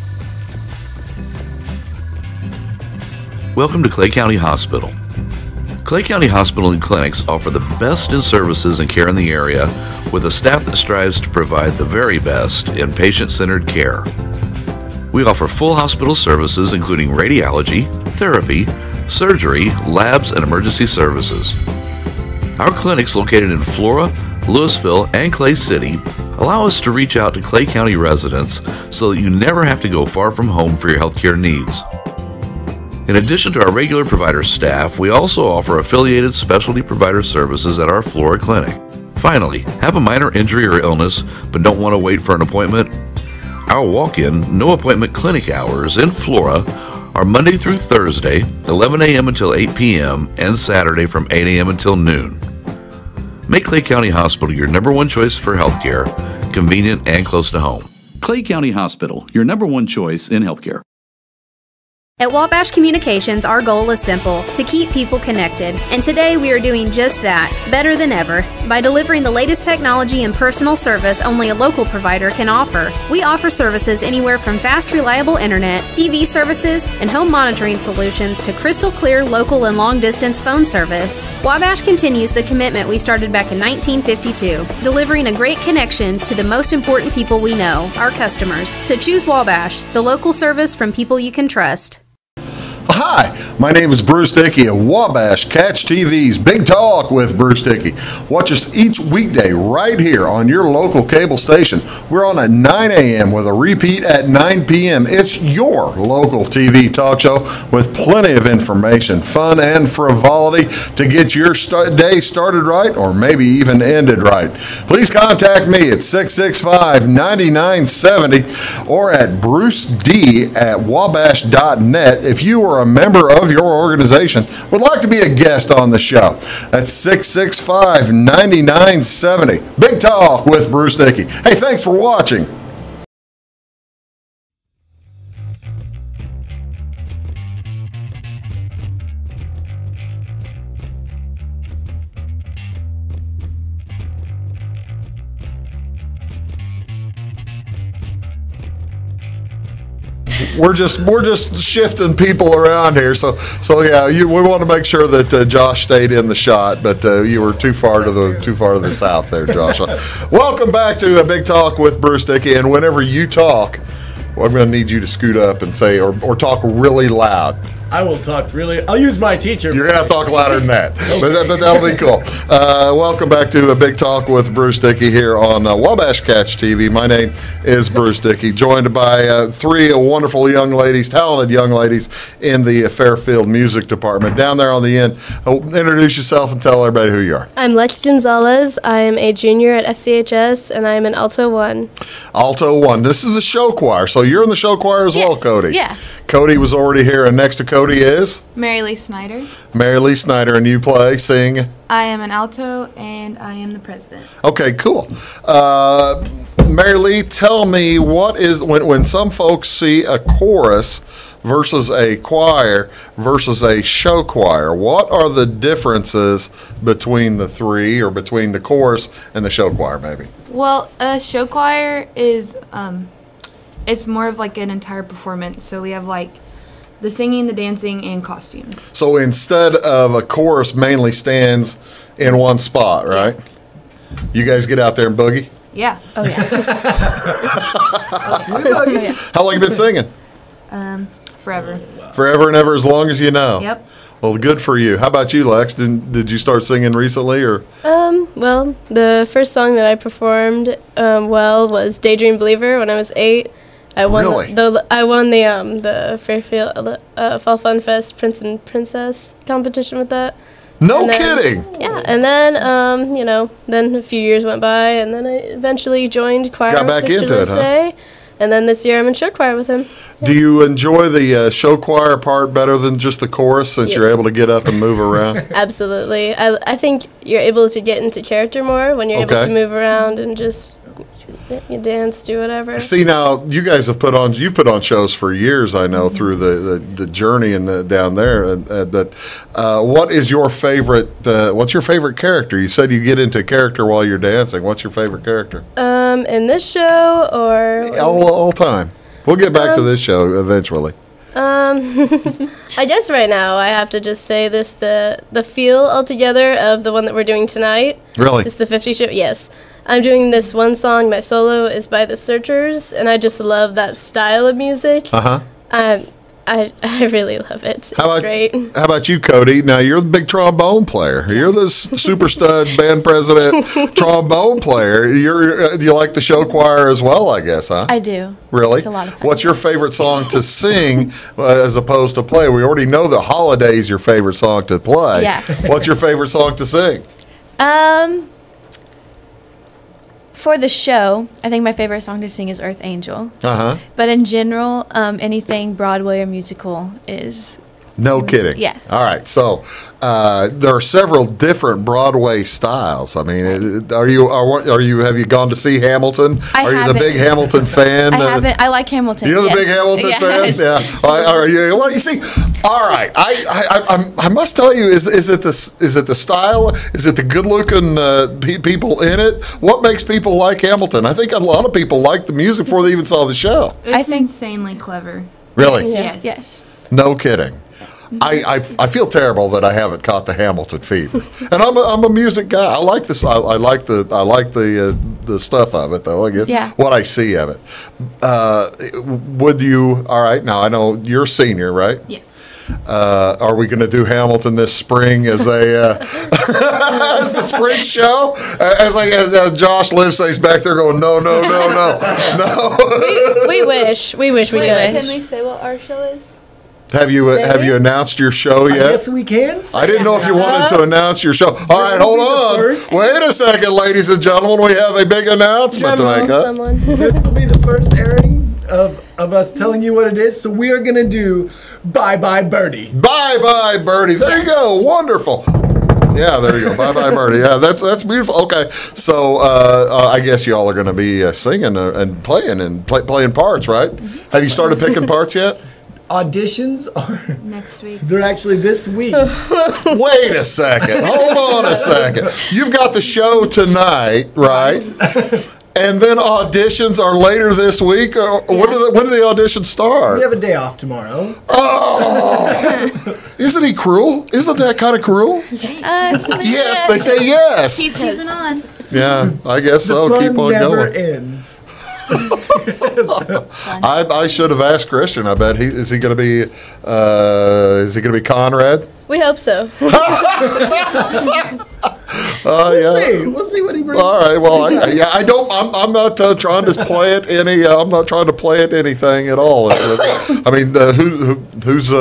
Welcome to Clay County Hospital. Clay County Hospital and Clinics offer the best in services and care in the area with a staff that strives to provide the very best in patient-centered care. We offer full hospital services including radiology, therapy, surgery, labs, and emergency services. Our clinics located in Flora, Louisville, and Clay City allow us to reach out to Clay County residents so that you never have to go far from home for your healthcare needs. In addition to our regular provider staff, we also offer affiliated specialty provider services at our Flora clinic. Finally, have a minor injury or illness but don't want to wait for an appointment? Our walk-in, no-appointment clinic hours in Flora are Monday through Thursday, 11 a.m. until 8 p.m., and Saturday from 8 a.m. until noon. Make Clay County Hospital your #1 choice for healthcare, convenient and close to home. Clay County Hospital, your #1 choice in healthcare. At Wabash Communications, our goal is simple, to keep people connected. And today we are doing just that, better than ever, by delivering the latest technology and personal service only a local provider can offer. We offer services anywhere from fast, reliable internet, TV services, and home monitoring solutions to crystal clear local and long-distance phone service. Wabash continues the commitment we started back in 1952, delivering a great connection to the most important people we know, our customers. So choose Wabash, the local service from people you can trust. Hi, my name is Bruce Dickey of Wabash Catch TV's Big Talk with Bruce Dickey. Watch us each weekday right here on your local cable station. We're on at 9 a.m. with a repeat at 9 p.m. It's your local TV talk show with plenty of information, fun, and frivolity to get your day started right or maybe even ended right. Please contact me at 665-9970 or at bruced@wabash.net if you are a member of your organization would like to be a guest on the show. That's 665-9970. Big Talk with Bruce Dickey. Hey, thanks for watching. We're just shifting people around here, so yeah. We want to make sure that Josh stayed in the shot, but you were too far to the south there, Josh. Welcome back to a Big Talk with Bruce Dickey, and whenever you talk, well, I'm going to need you to scoot up and say or talk really loud. I will talk I'll use my teacher. You're going to have to talk louder than that, but that'll be cool. Welcome back to a Big Talk with Bruce Dickey here on Wabash Catch TV. My name is Bruce Dickey, joined by three wonderful young ladies, talented young ladies in the Fairfield Music Department. Down there on the end, introduce yourself and tell everybody who you are. I'm Lex Gonzalez. I am a junior at FCHS, and I am an Alto 1. Alto 1. This is the show choir, so you're in the show choir as well, Kodie. Yeah. Kodie was already here, and next to Kodie is? Marylee Snyder. Marylee Snyder, and you sing? I am an alto, and I am the president. Okay, cool. Marylee, tell me what is, when some folks see a chorus versus a choir versus a show choir, what are the differences between the three, or between the chorus and the show choir maybe? Well, a show choir is, it's more of like an entire performance. So we have like the singing, the dancing, and costumes. So instead of a chorus mainly stands in one spot, right? Yeah. You guys get out there and boogie? Yeah. Oh, yeah. How long you been singing? Forever. Forever and ever, as long as you know? Yep. Well, good for you. How about you, Lex? Did you start singing recently, or? Well, the first song that I performed was Daydream Believer when I was 8. I won the Fairfield Fall Fun Fest Prince and Princess competition with that. No kidding. Yeah, and then then a few years went by, and then I eventually joined choir. Got back into it, huh? And then this year I'm in show choir with him. Yeah. Do you enjoy the show choir part better than just the chorus, since you're able to get up and move around? Absolutely. I think you're able to get into character more when you're able to move around and just you dance, do whatever. See, now you guys have put on shows for years, I know, through the journey and down there. What is your favorite? What's your favorite character? You said you get into character while you're dancing. What's your favorite character? In this show or all time. We'll get back to this show eventually. I guess right now I have to just say the feel altogether of the one that we're doing tonight. Really? It's the 50 show. Yes. I'm doing this one song. My solo is by the Searchers, and I just love that style of music. I really love it. It's great. How about you, Kodie? Now, you're the big trombone player. You're the super stud band president trombone player. You like the show choir as well, I guess, huh? I do. Really? It's a lot of fun. What's your favorite song to sing as opposed to play? We already know the Holiday's your favorite song to play. Yeah. What's your favorite song to sing? For the show, I think my favorite song to sing is Earth Angel. But in general, anything Broadway or musical is... No kidding. Yeah. All right. So there are several different Broadway styles. I mean, have you gone to see Hamilton? Are you the big Hamilton fan? I haven't. I like Hamilton. You're the big Hamilton fan? Yeah. Are you? Well, you see, all right. I must tell you, is it the style? Is it the good-looking people in it? What makes people like Hamilton? I think a lot of people like the music before they even saw the show. It's insanely clever. Really? Yes. No kidding. I feel terrible that I haven't caught the Hamilton fever, and I'm a music guy. I like this. I like the stuff of it, though. I guess what I see of it. Would you? All right. Now I know you're a senior, right? Yes. Are we going to do Hamilton this spring as a as the spring show? As Josh Livesay's back there going, no. We wish we could. Can we say what our show is? Have you announced your show yet? Yes, we can. I didn't know if you wanted to announce your show. All right, hold on. Wait a second, ladies and gentlemen. We have a big announcement to make. This will be the first airing of us telling you what it is. So we are going to do Bye Bye Birdie. Bye Bye Birdie. There you go. Wonderful. Yeah, there you go. Bye Bye Birdie. Yeah, that's beautiful. Okay, so I guess y'all are going to be singing and playing parts, right? Have you started picking parts yet? Auditions are next week. They're actually this week. Wait a second. Hold on a second. You've got the show tonight, right? And then auditions are later this week. When do the auditions start? We have a day off tomorrow. Oh, isn't he cruel? Isn't that kind of cruel? Yes. Yes, they say yes. Keep keeping on. Yeah, I guess so. The fun Keep on never going. ends. I should have asked Christian. I bet is he going to be Conrad? We hope so. We'll see what he brings. All right. Well, I'm not trying to plant any. I'm not trying to plant anything at all. I mean, who's?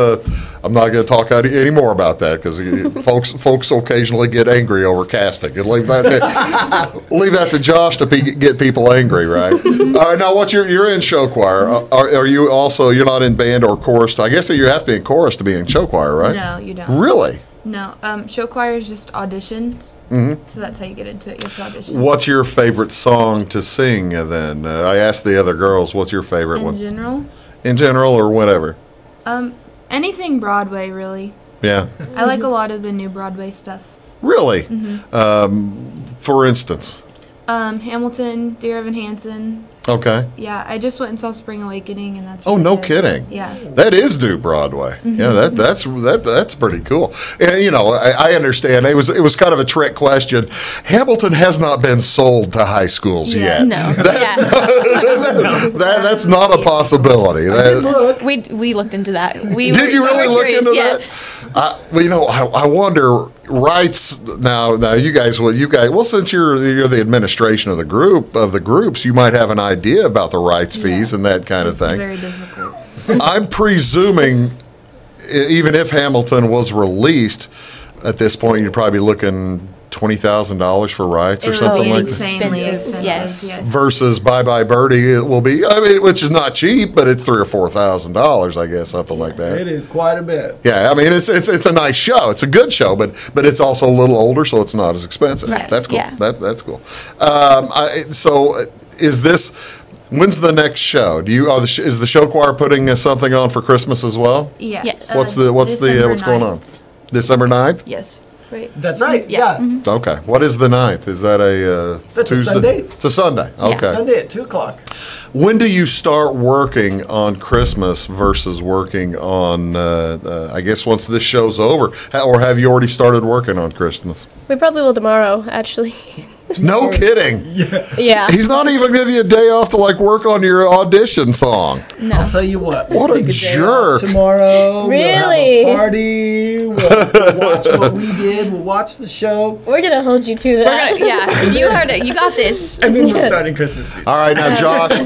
I'm not going to talk any more about that because folks occasionally get angry over casting, and leave that to Josh to get people angry, right? All right. Now, you're in show choir? Are you also? You're not in band or chorus? I guess you have to be in chorus to be in show choir, right? No, you don't. Really? No. Show choir is just auditions. Mm-hmm. So that's how you get into it. You have to audition. What's your favorite song to sing? Then I asked the other girls, "What's your favorite one?" In general, or whatever. Anything Broadway, really. Yeah. I like a lot of the new Broadway stuff. Really? Mm-hmm. For instance? Hamilton, Dear Evan Hansen. Okay. Yeah, I just went and saw Spring Awakening, and that's. Oh, no kidding. Yeah. That is new Broadway. Mm-hmm. Yeah, that's pretty cool. And I understand it was kind of a trick question. Hamilton has not been sold to high schools yet. No. That's not a possibility. We looked into that. Did you really look into that? I wonder. Rights now. You guys. Well, since you're the administration of the groups, you might have an idea about the rights fees and that kind of thing. Very difficult. I'm presuming, even if Hamilton was released at this point, you'd probably be looking $20,000 for rights or something like that. Insanely expensive. Yes. Versus Bye Bye Birdie, it will be. Which is not cheap, but it's $3,000 or $4,000, I guess, something like that. It is quite a bit. Yeah, I mean it's a nice show. It's a good show, but it's also a little older, so it's not as expensive. Right. That's cool. Yeah. That's cool. So is this? When's the next show? Is the show choir putting something on for Christmas as well? Yeah. Yes. What's December going on? 9th. December 9th? Yes. Right. That's right. Yeah. Mm-hmm. Okay. What is the 9th? Is that That's Tuesday? a Sunday. It's a Sunday. Okay. Sunday at 2:00. When do you start working on Christmas versus working on, I guess, once this show's over? Or have you already started working on Christmas? We probably will tomorrow, actually. No kidding. Yeah. He's not even giving you a day off to work on your audition song. No. I'll tell you what. What a jerk. Tomorrow. Really? We'll have a party. We'll watch what we did. We'll watch the show. We're going to hold you to that. You heard it. You got this. And then we're starting Christmas music. All right, now,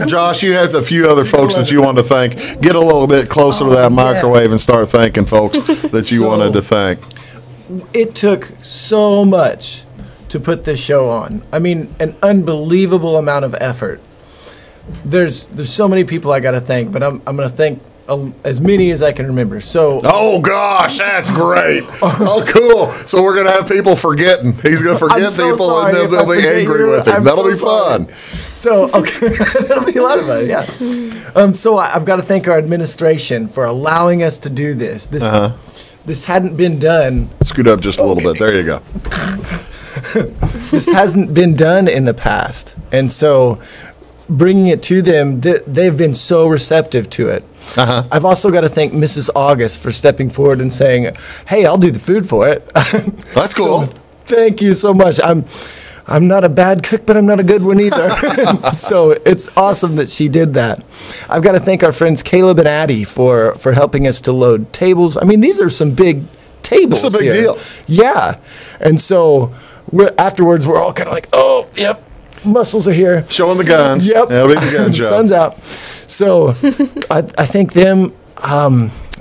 Josh, you had a few other folks that you wanted to thank. Get a little bit closer to that microwave and start thanking folks that you wanted to thank. It took so much to put this show on. I mean, an unbelievable amount of effort. There's so many people I got to thank, but I'm going to thank as many as I can remember. So. Oh gosh, that's great. Oh, cool. So we're going to have people forgetting. He's going to forget people, and they'll be angry with him. That'll be fun. So okay, that'll be a lot of fun. Yeah. So I've got to thank our administration for allowing us to do this. This hadn't been done. Scoot up just a little bit. There you go. This hasn't been done in the past, and so bringing it to them, they've been so receptive to it. I've also got to thank Mrs. August for stepping forward and saying, "Hey, I'll do the food for it." That's cool. So, thank you so much. I'm not a bad cook, but I'm not a good one either. So it's awesome that she did that. I've got to thank our friends Caleb and Addie for helping us to load tables. I mean, these are some big tables. It's a big deal. Yeah, and so. Afterwards, we're all kind of like, oh, yep, muscles are here. Showing the guns. Yep. That'll be the gun show. Sun's out. So I thank them.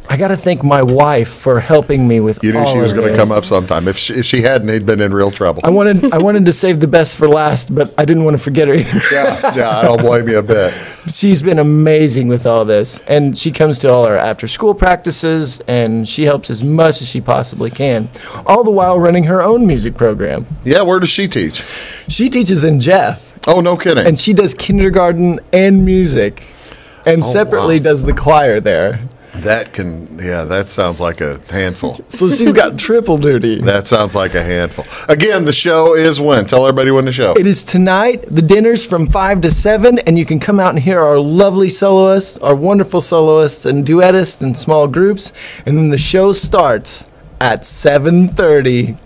I got to thank my wife for helping me with. You knew she was going to come up sometime. If she hadn't, he'd been in real trouble. I wanted to save the best for last, but I didn't want to forget her either. Yeah, I don't blame you a bit. She's been amazing with all this, and she comes to all our after-school practices, and she helps as much as she possibly can, all the while running her own music program. Yeah, where does she teach? She teaches in Jeff. Oh, no kidding. And she does kindergarten and music, and separately does the choir there. That sounds like a handful. So she's got triple duty. That sounds like a handful. Again, the show is when? Tell everybody when the show. It is tonight. The dinner's from 5 to 7, and you can come out and hear our lovely soloists, our wonderful soloists and duettists and small groups, and then the show starts at 7:30.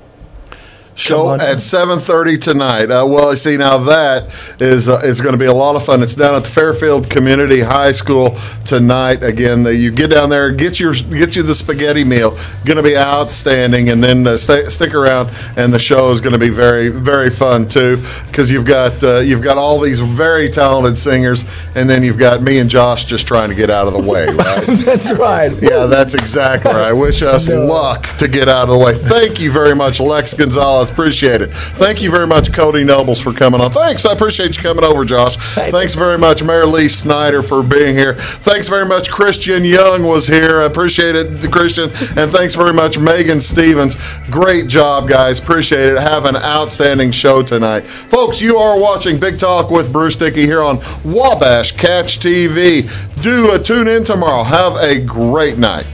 show at 7:30 tonight. Well, see, now that is going to be a lot of fun. It's down at the Fairfield Community High School tonight. Again, you get down there, get you the spaghetti meal. Going to be outstanding, and then stick around, and the show is going to be very, very fun too, because you've got all these very talented singers, and then you've got me and Josh just trying to get out of the way, right? That's right. Yeah, that's exactly right. Wish us luck to get out of the way. Thank you very much, Lex Gonzalez. Appreciate it. Thank you very much, Kodie Nobles, for coming on. Thanks. I appreciate you coming over, Josh. Thanks very much, Marylee Snyder, for being here. Thanks very much, Christian Young was here. I appreciate it, Christian. And thanks very much, Megan Stevens. Great job, guys. Appreciate it. Have an outstanding show tonight. Folks, you are watching Big Talk with Bruce Dickey here on Wabash Catch TV. Do tune in tomorrow. Have a great night.